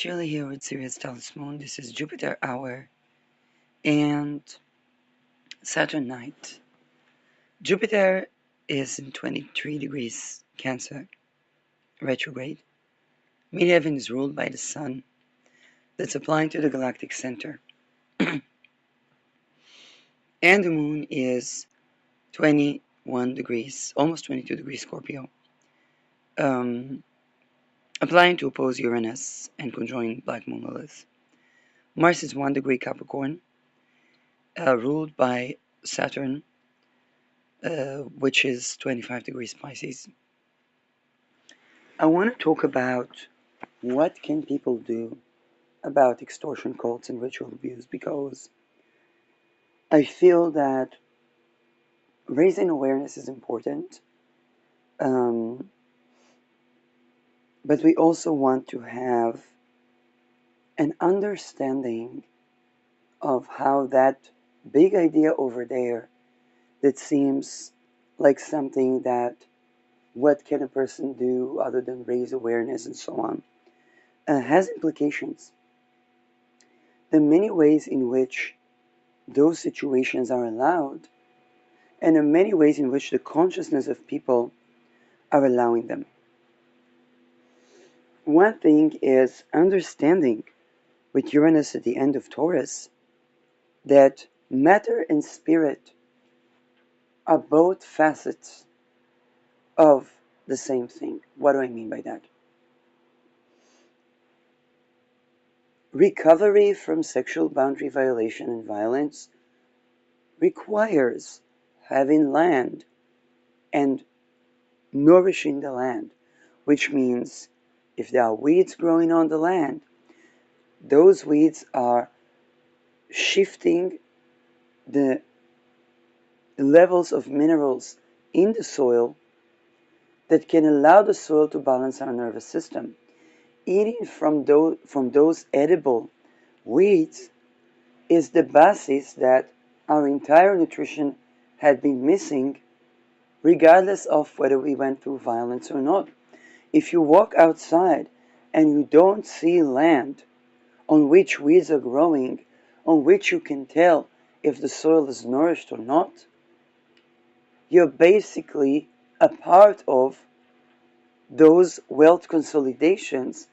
Shirley here with Sirius Telus Moon. This is Jupiter hour and Saturn night. Jupiter is in 23 degrees Cancer, retrograde. Midheaven is ruled by the Sun, that's applying to the galactic center. And the Moon is 21 degrees, almost 22 degrees Scorpio, applying to oppose Uranus and conjoin Black Moon Lilith. Mars is 1 degree Capricorn, ruled by Saturn, which is 25 degrees Pisces. I want to talk about what can people do about extortion cults and ritual abuse, because I feel that raising awareness is important, but we also want to have an understanding of how that big idea over there that seems like something that what can a person do other than raise awareness and so on, has implications. The many ways in which those situations are allowed, and in many ways in which the consciousness of people are allowing them. One thing is understanding, with Uranus at the end of Taurus, that matter and spirit are both facets of the same thing. What do I mean by that? Recovery from sexual boundary violation and violence requires having land and nourishing the land, which means if there are weeds growing on the land, those weeds are shifting the levels of minerals in the soil that can allow the soil to balance our nervous system. Eating from those edible weeds is the basis that our entire nutrition had been missing, regardless of whether we went through violence or not. If you walk outside and you don't see land on which weeds are growing, on which you can tell if the soil is nourished or not, you're basically a part of those wealth consolidations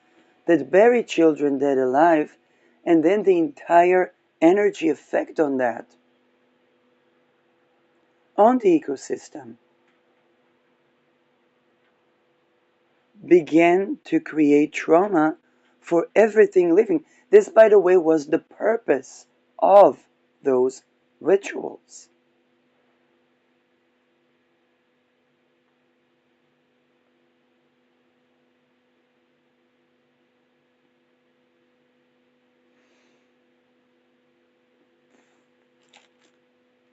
that bury children dead alive, and then the entire energy effect on that, on the ecosystem, began to create trauma for everything living. This, by the way, was the purpose of those rituals.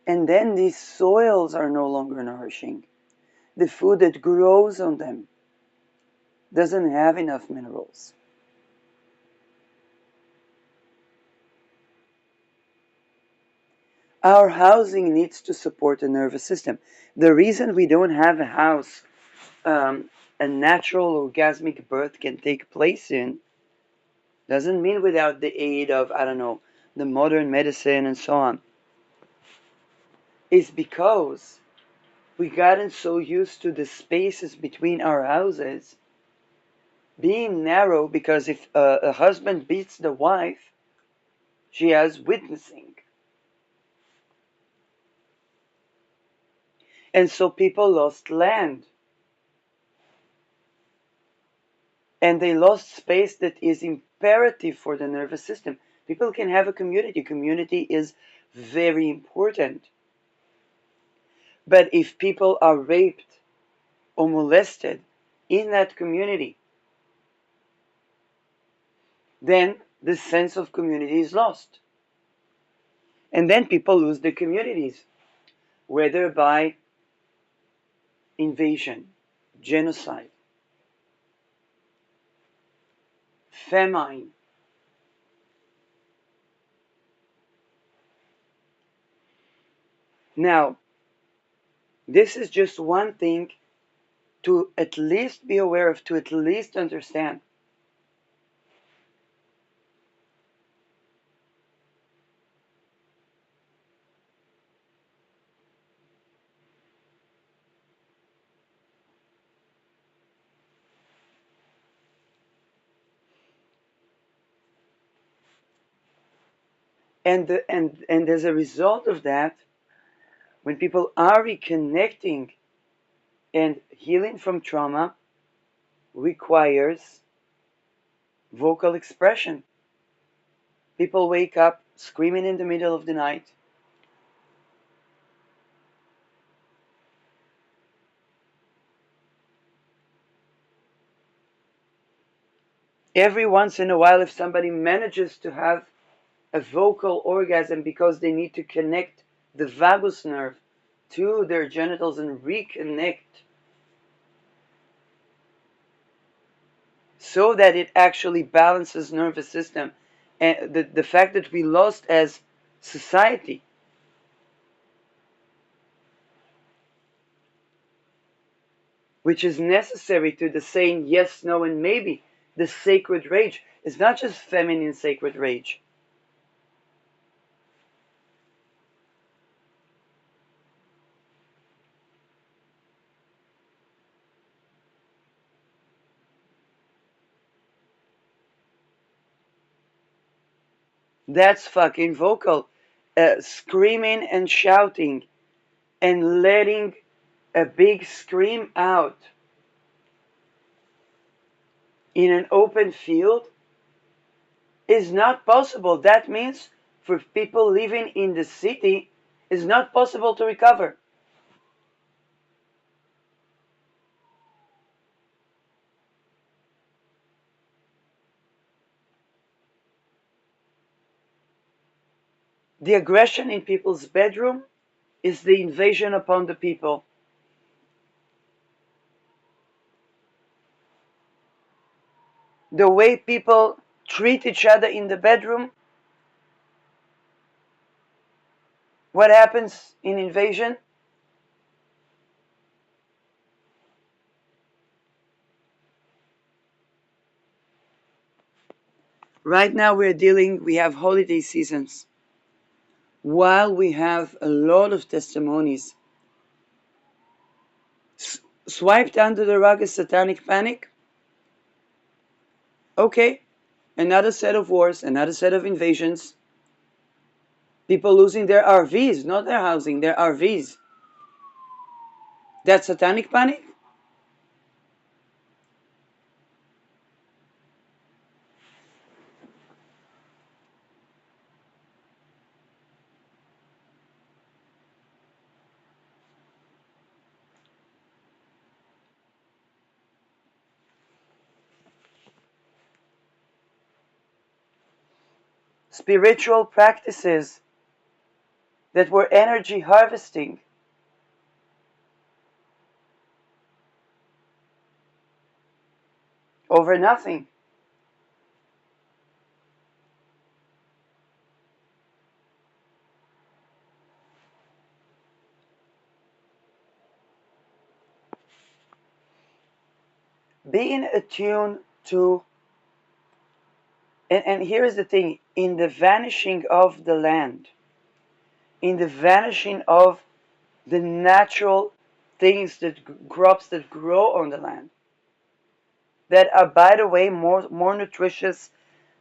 And then these soils are no longer nourishing. The food that grows on them doesn't have enough minerals. Our housing needs to support the nervous system. The reason we don't have a house a natural orgasmic birth can take place in doesn't mean without the aid of, I don't know, the modern medicine and so on. It's because we gotten so used to the spaces between our houses being narrow, because if a husband beats the wife, she has witnessing. And so people lost land. And they lost space that is imperative for the nervous system. People can have a community. Community is very important. But if people are raped or molested in that community, then the sense of community is lost. And then people lose their communities, whether by invasion, genocide, famine. Now, this is just one thing to at least be aware of, to at least understand. And as a result of that, when people are reconnecting, and healing from trauma requires vocal expression. People wake up screaming in the middle of the night. Every once in a while, if somebody manages to have a vocal orgasm because they need to connect the vagus nerve to their genitals and reconnect so that it actually balances nervous system, and the fact that we lost as society, which is necessary to the saying yes, no, and maybe, the sacred rage, is not just feminine sacred rage. That's fucking vocal. Screaming and shouting and letting a big scream out in an open field is not possible. That means for people living in the city, it's not possible to recover. The aggression in people's bedroom is the invasion upon the people. The way people treat each other in the bedroom, what happens in invasion? Right now we have holiday seasons. While we have a lot of testimonies, swiped under the rug is satanic panic. Okay, another set of wars, another set of invasions. People losing their RVs, not their housing, their RVs. That's satanic panic? Spiritual practices that were energy harvesting over nothing. Being attuned to, and here's the thing, in the vanishing of the land, in the vanishing of the natural things, that crops that grow on the land, that are, by the way, more nutritious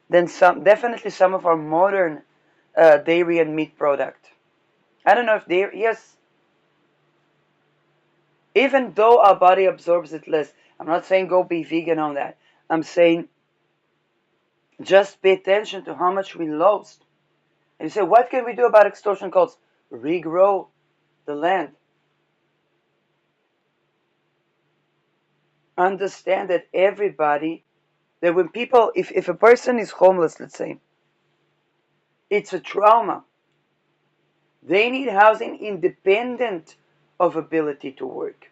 than definitely some of our modern dairy and meat product. I don't know if dairy, yes, even though our body absorbs it less. I'm not saying go be vegan on that. I'm saying just pay attention to how much we lost. And you say, what can we do about extortion cults? Regrow the land. Understand that everybody, that when people, if a person is homeless, let's say, it's a trauma. They need housing independent of ability to work.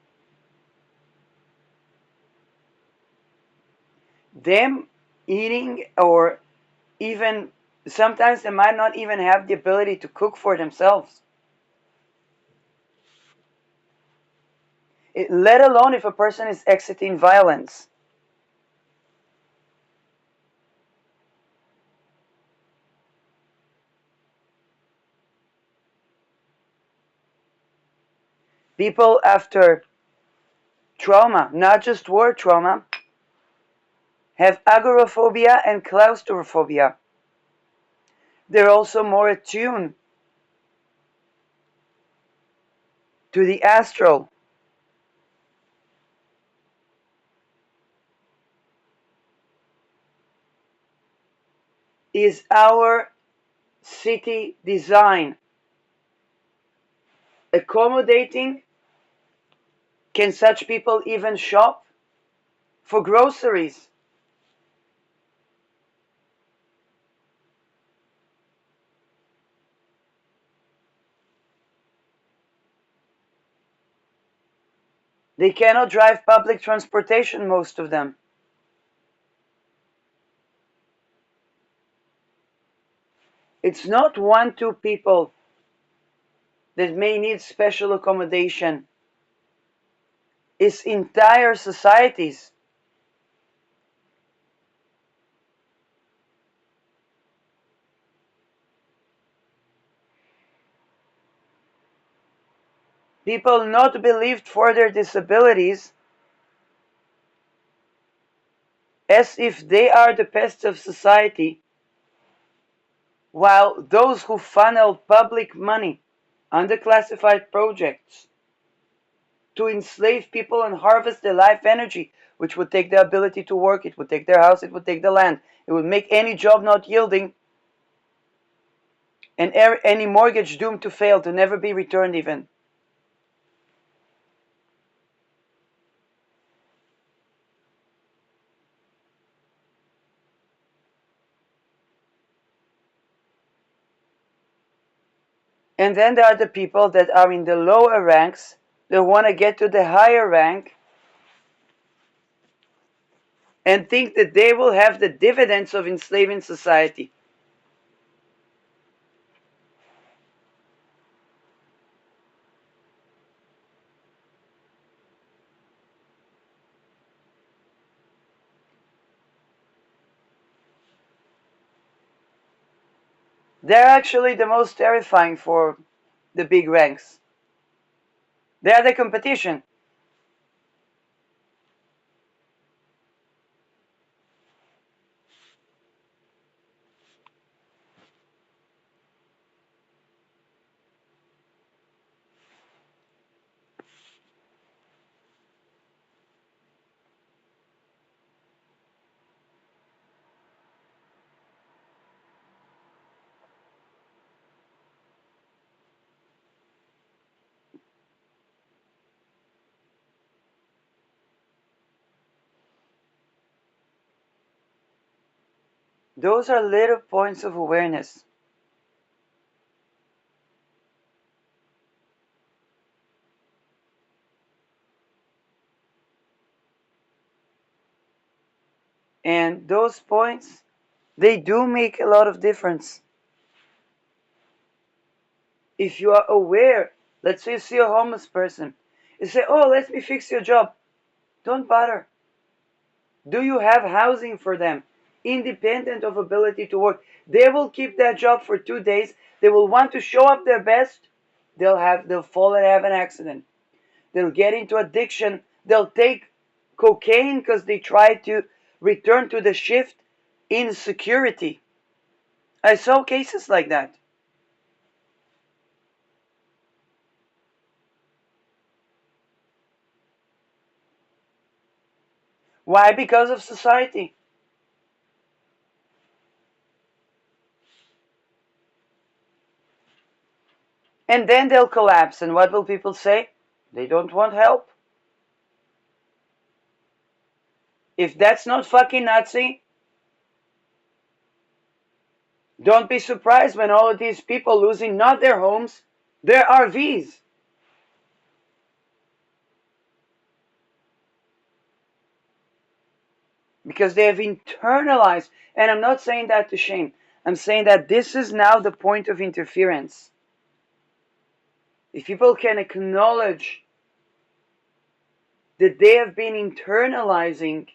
Them eating, or even sometimes they might not even have the ability to cook for themselves. Let alone if a person is exiting violence. People after trauma, not just war trauma, have agoraphobia and claustrophobia. They're also more attuned to the astral. Is our city design accommodating? Can such people even shop for groceries? They cannot drive public transportation, most of them. It's not one, two people that may need special accommodation. It's entire societies. People not believed for their disabilities as if they are the pests of society, while those who funnel public money under classified projects to enslave people and harvest their life energy, which would take their ability to work, it would take their house, it would take the land, it would make any job not yielding, and any mortgage doomed to fail, to never be returned even. And then there are the people that are in the lower ranks that want to get to the higher rank and think that they will have the dividends of enslaving society. They're actually the most terrifying for the big ranks. They are the competition. Those are little points of awareness. And those points, they do make a lot of difference. If you are aware, let's say you see a homeless person, you say, oh, let me fix your job. Don't bother. Do you have housing for them? Independent of ability to work. They will keep that job for 2 days. They will want to show up their best. They'll fall and have an accident. They'll get into addiction. They'll take cocaine because they try to return to the shift in security. I saw cases like that. Why? Because of society. And then they'll collapse. And what will people say? They don't want help. If that's not fucking Nazi, don't be surprised when all of these people losing not their homes, their RVs. Because they have internalized, and I'm not saying that to shame, I'm saying that this is now the point of interference. If people can acknowledge that they have been internalizing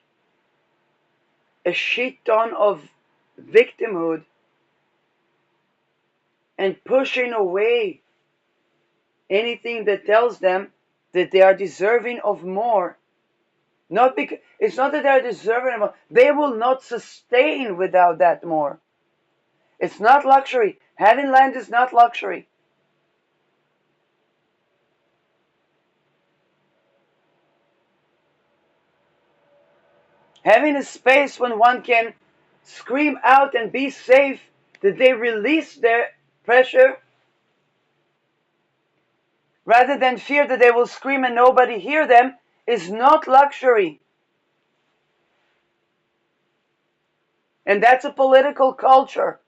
a shit ton of victimhood and pushing away anything that tells them that they are deserving of more. Not because it's not that they are deserving of more. They will not sustain without that more. It's not luxury. Having land is not luxury. Having a space when one can scream out and be safe that they release their pressure rather than fear that they will scream and nobody hear them is not luxury. And that's a political culture.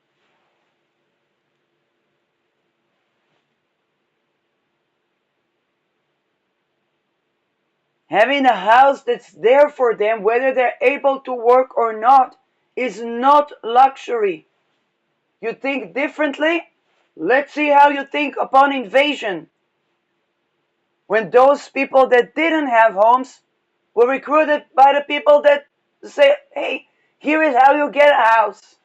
Having a house that's there for them, whether they're able to work or not, is not luxury. You think differently? Let's see how you think upon invasion. When those people that didn't have homes were recruited by the people that say, hey, here is how you get a house.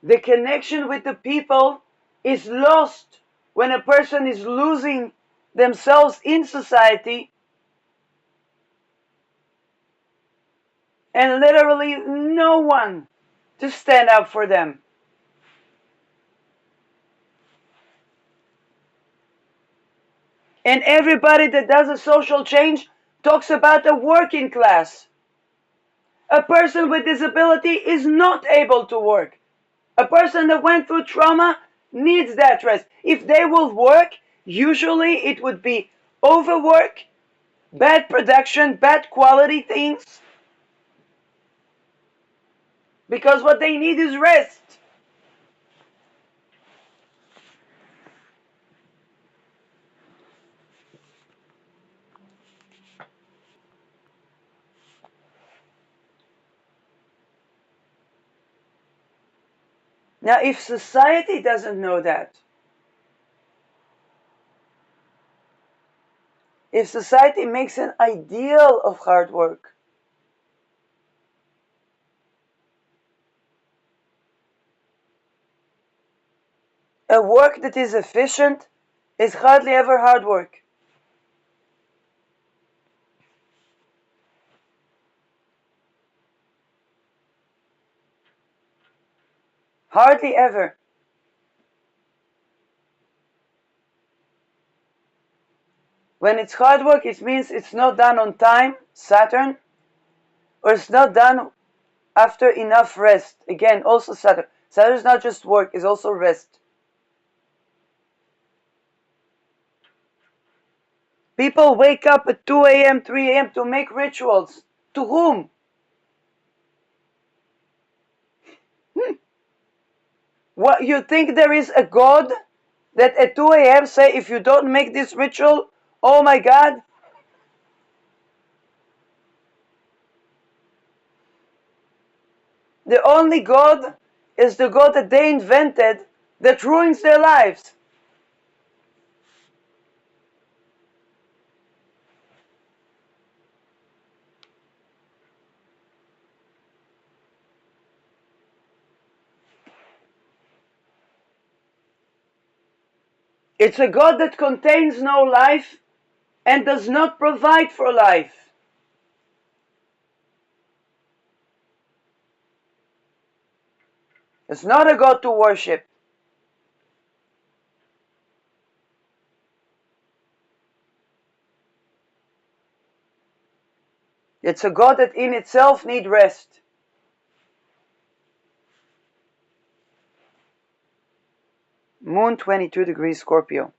The connection with the people is lost when a person is losing themselves in society and literally no one to stand up for them. And everybody that does a social change talks about the working class. A person with disability is not able to work. A person that went through trauma needs that rest. If they will work, usually it would be overwork, bad production, bad quality things, because what they need is rest. Now, if society doesn't know that, if society makes an ideal of hard work, a work that is efficient is hardly ever hard work. Hardly ever. When it's hard work, it means it's not done on time, Saturn, or it's not done after enough rest. Again, also Saturn. Saturn is not just work, it's also rest. People wake up at 2 a.m., 3 a.m. to make rituals. To whom? What, you think there is a God that at 2 a.m. say, if you don't make this ritual, oh my God? The only God is the God that they invented that ruins their lives. It's a God that contains no life and does not provide for life. It's not a God to worship. It's a God that in itself needs rest. Moon 22 degrees Scorpio.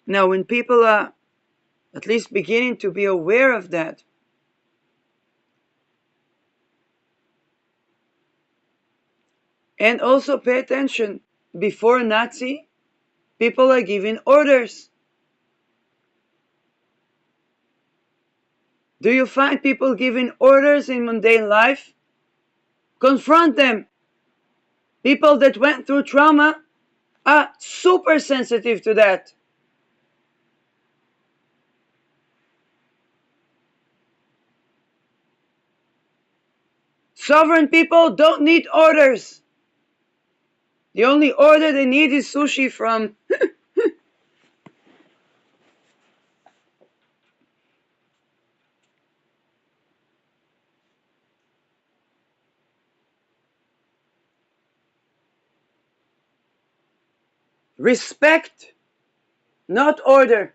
Now, when people are at least beginning to be aware of that, and also pay attention, before Nazi, people are giving orders. Do you find people giving orders in mundane life? Confront them. People that went through trauma are super sensitive to that. Sovereign people don't need orders. The only order they need is sushi from respect, not order.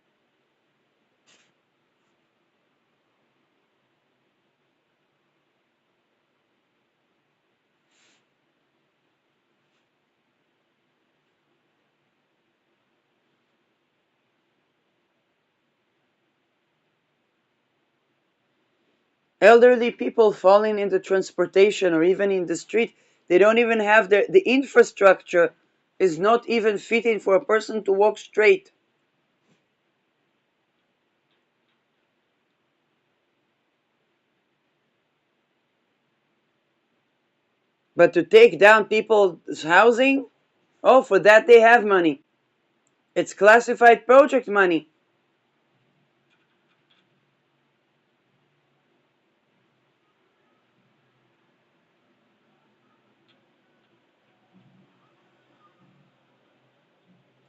Elderly people falling into transportation or even in the street, they don't even have the infrastructure is not even fitting for a person to walk straight. But to take down people's housing, oh, for that they have money. It's classified project money.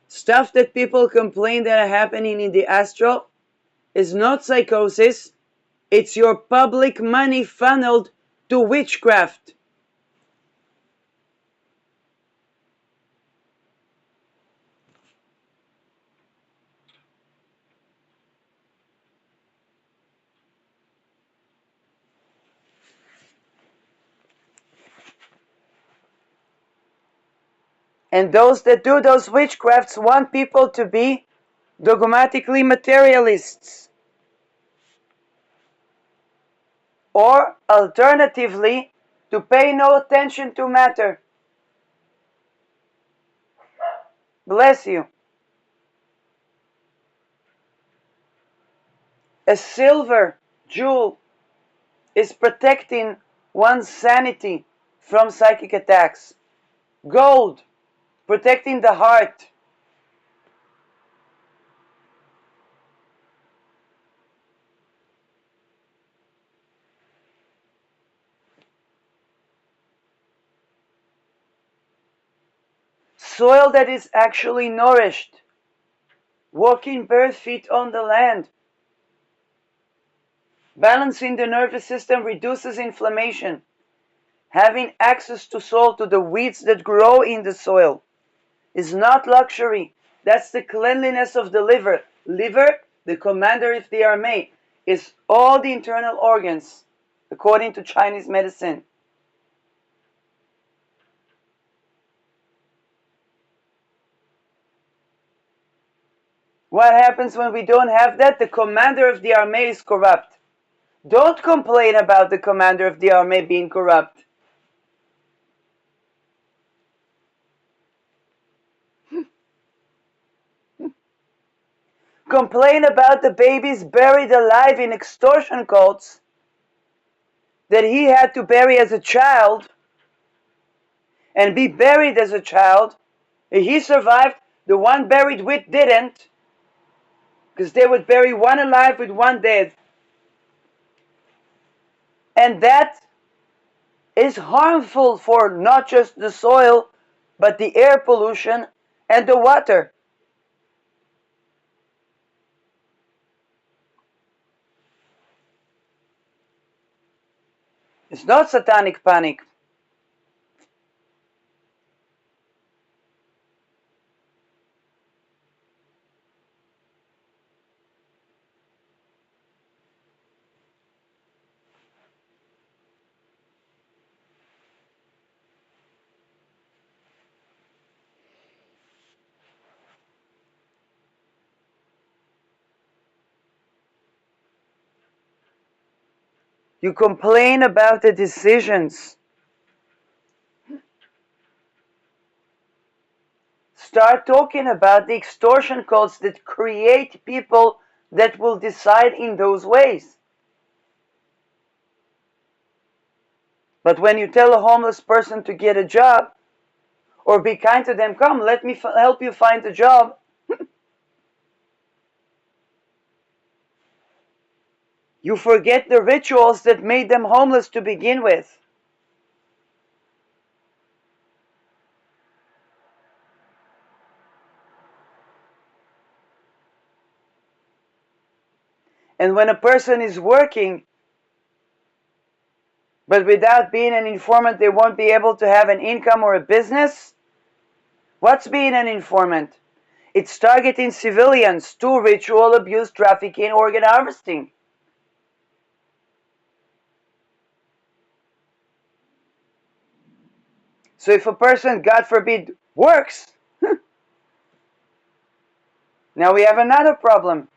Stuff that people complain that are happening in the astral is not psychosis, it's your public money funneled to witchcraft. And those that do those witchcrafts want people to be dogmatically materialists. Or, alternatively, to pay no attention to matter. Bless you. A silver jewel is protecting one's sanity from psychic attacks. Gold, protecting the heart. Soil that is actually nourished. Walking bare feet on the land. Balancing the nervous system reduces inflammation. Having access to soil, to the weeds that grow in the soil, is not luxury. That's the cleanliness of the liver. Liver, the commander if they are made, is all the internal organs, according to Chinese medicine. What happens when we don't have that? The commander of the army is corrupt. Don't complain about the commander of the army being corrupt. Complain about the babies buried alive in extortion cults that he had to bury as a child and be buried as a child. He survived, the one buried with didn't, because they would bury one alive with one dead. And that is harmful for not just the soil, but the air pollution and the water. It's not satanic panic. You complain about the decisions. Start talking about the extortion cults that create people that will decide in those ways. But when you tell a homeless person to get a job, or be kind to them, come, let me help you find a job, you forget the rituals that made them homeless to begin with. And when a person is working, but without being an informant, they won't be able to have an income or a business. What's being an informant? It's targeting civilians to ritual abuse, trafficking, organ harvesting. So if a person, God forbid, works, now we have another problem.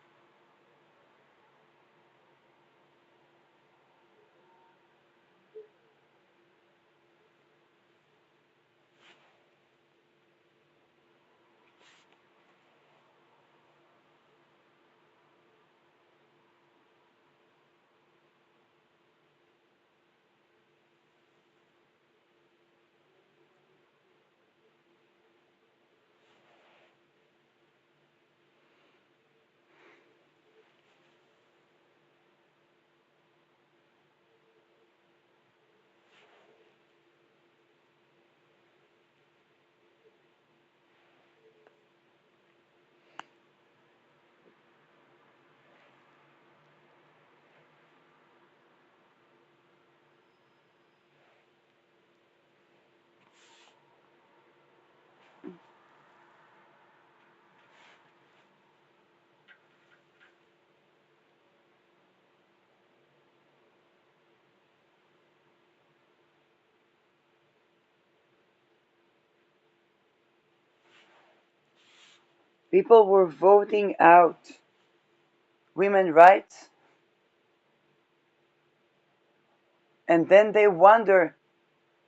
People were voting out women's rights, and then they wonder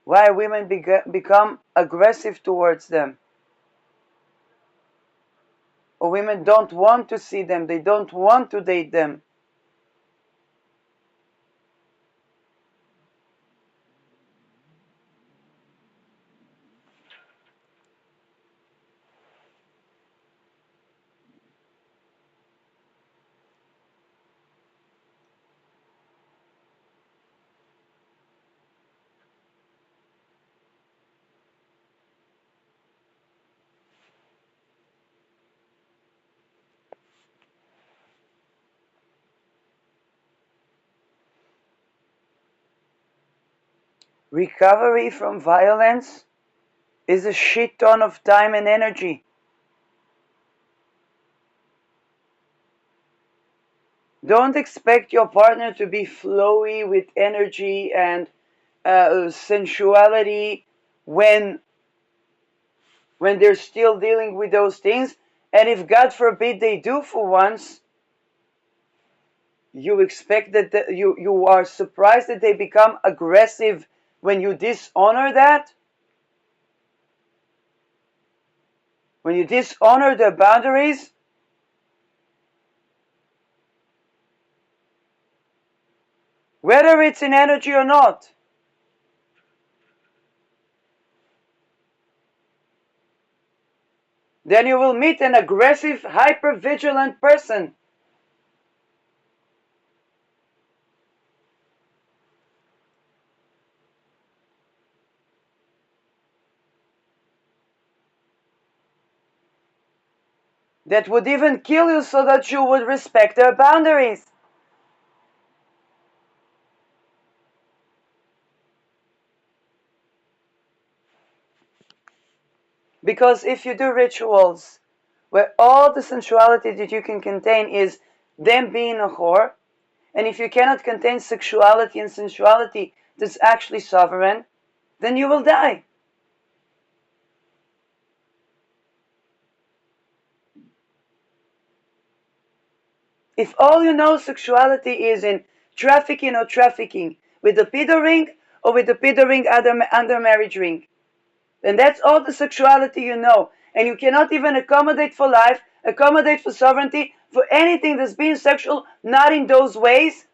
why women become aggressive towards them. Or women don't want to see them, they don't want to date them. Recovery from violence is a shit ton of time and energy. Don't expect your partner to be flowy with energy and sensuality when they're still dealing with those things. And if God forbid they do for once, you expect that you are surprised that they become aggressive when you dishonor that? When you dishonor their boundaries? Whether it's in energy or not. Then you will meet an aggressive, hyper-vigilant person. That would even kill you so that you would respect their boundaries. Because if you do rituals where all the sensuality that you can contain is them being a whore, and if you cannot contain sexuality and sensuality that's actually sovereign, then you will die. If all you know sexuality is in trafficking or trafficking, with the pedo ring or with the pedo ring under marriage ring, then that's all the sexuality you know. And you cannot even accommodate for life, accommodate for sovereignty, for anything that's being sexual, not in those ways.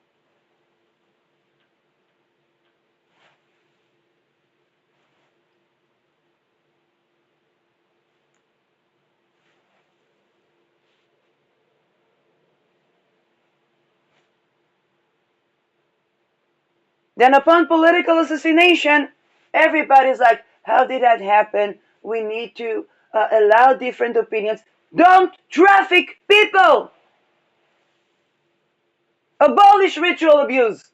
Then upon political assassination, everybody's like, how did that happen? We need to allow different opinions. Don't traffic people! Abolish ritual abuse.